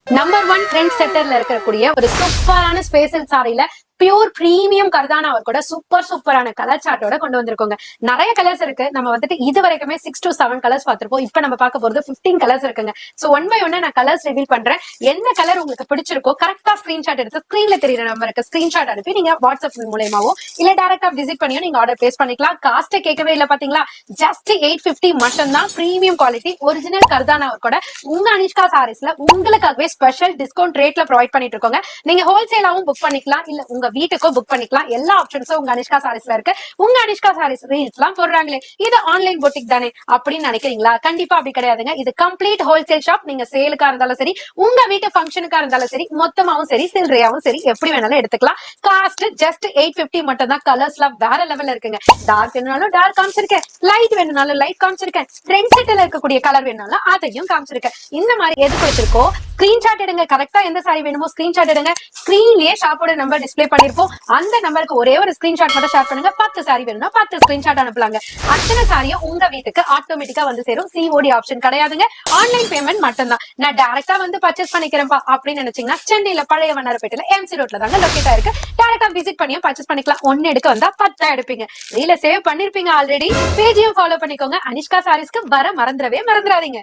Number one trend செட்டர்ல இருக்கக்கூடிய ஒரு சூப்பரான ஸ்பேசல் சாரியில பியூர் பிரீமியம் கர்தானாவை கூட சூப்பரான கலர் சார்ட்டோட கொண்டு வந்திருக்கோங்க. நிறைய கலர்ஸ் இருக்கு. நம்ம வந்துட்டு இது வரைக்குமே 6 to 7 கலர்ஸ் பார்த்திருப்போம். இப்ப நம்ம பார்க்க போறது 15 கலர்ஸ் இருக்குங்க. சோ ஒன் பை ஒன் நான் கலர்ஸ் ரிவீல் பண்றேன். எந்த கலர் உங்களுக்கு பிடிச்சிருக்கோ கரெக்டா ஸ்கிரீன்ஷாட் எடுத்து ஸ்கிரீன்ல தெரியுற நம்பருக்கு ஸ்கிரீன்ஷாட் அனுப்பி நீங்க வாட்ஸ்அப் மூலமாவோ இல்ல டைரக்டா விசிட் பண்ணியோ நீங்க ஆர்டர் பிளேஸ் பண்ணிக்கலாம். காஸ்ட் கேட்கவே இல்ல பாத்தீங்களா, ஜஸ்ட் 850 மட்டும் தான். பிரீமியம் குவாலிட்டி ஒரிஜினல் கர்தானா கூட உங்க அனிஷ்கா சாரீஸ்ல உங்களுக்காகவே ஸ்பெஷல் டிஸ்கவுண்ட் ரேட்ல ப்ரொவைட் பண்ணிட்டு இருக்கோங்க. நீங்க ஹோல்சேலாவும் புக் பண்ணிக்கலாம், இல்ல உங்க வீட்டுக்கும் புக் பண்ணிக்கலாம். எல்லா ஆப்ஷன்ஸும் உங்க அனிஷ்கா சாரீஸ்ல இருக்கு. உங்க அனிஷ்கா சாரீஸ் ரீல்ஸ் எல்லாம் போடுறாங்களே, இது ஆன்லைன் பொட்டிக் தானே அப்படின்னு நினைக்கிறீங்களா? கண்டிப்பா அப்படி கிடையாதுங்க. இது கம்ப்ளீட் ஹோல்சேல் ஷாப். நீங்க சேலுக்கா இருந்தாலும் சரி, உங்க வீட்டு ஃபங்க்ஷனுக்கா இருந்தாலும் சரி, மொத்தமாவும் சரி, சில்லறையாவும் சரி, எப்படி வேணாலும் எடுத்துக்கலாம். காஸ்ட் ஜஸ்ட் 850 மட்டும் தான். கலர்ஸ்லாம் வேற லெவல்ல இருக்குங்க. டார்க் வேணும்னாலும் டார்க் காமிச்சிருக்கேன், லைட் வேணும்னாலும் லைட் காமிச்சிருக்கேன், ட்ரெண்ட் செட்ல இருக்கக்கூடிய கலர் வேணும்னாலும் அதையும் காமிச்சிருக்கேன். இந்த மாதிரி எது கொடுத்திருக்கோ ஸ்கிரீன்ஷாட் எடுங்க. கரெக்டா எந்த சாரி வேணுமோ ஸ்கிரீன்ஷாட் எடுங்க. ஸ்கிரீன்லயே ஷாப்போட நம்பர் டிஸ்பிளே பண்ணிருப்போம். அந்த நம்பருக்கு ஒரே ஒரு ஸ்கிரீன்ஷாட் மட்டும் ஷேர் பண்ணுங்க. 10 சாரி வேணும்னா 10 ஸ்கிரீன்ஷாட் அனுப்பலாங்க. அத்தனை சாரியும் உங்க வீட்டுக்கு ஆட்டோமேட்டிக்கா வந்து சேரும். சிஓடி ஆப்ஷன் கிடையாதுங்க. ஆன்லைன் பேமெண்ட் மட்டும் தான். நான் டைரக்டா வந்து பர்ச்சேஸ் பண்ணிக்கிறேன்ப்பா அப்படின்னு நினைச்சீங்கன்னா சென்னையில பழைய வண்ணாரப்பேட்டையில எம்சி ரோட்ல தாங்க லொகேட் ஆயிருக்கு. டைரக்டா விசிட் பண்ணியும் பர்ச்சேஸ் பண்ணிக்கலாம். ஒன்னு எடுக்க வந்தா 10 எடுப்பீங்க. ரீல சேவ் பண்ணிருப்பீங்க ஆல்ரெடி. பேஜையும் ஃபாலோ பண்ணிக்கோங்க. அனிஷ்கா சாரீஸ்க்கு வர மறந்துடவே மறந்துடாதீங்க.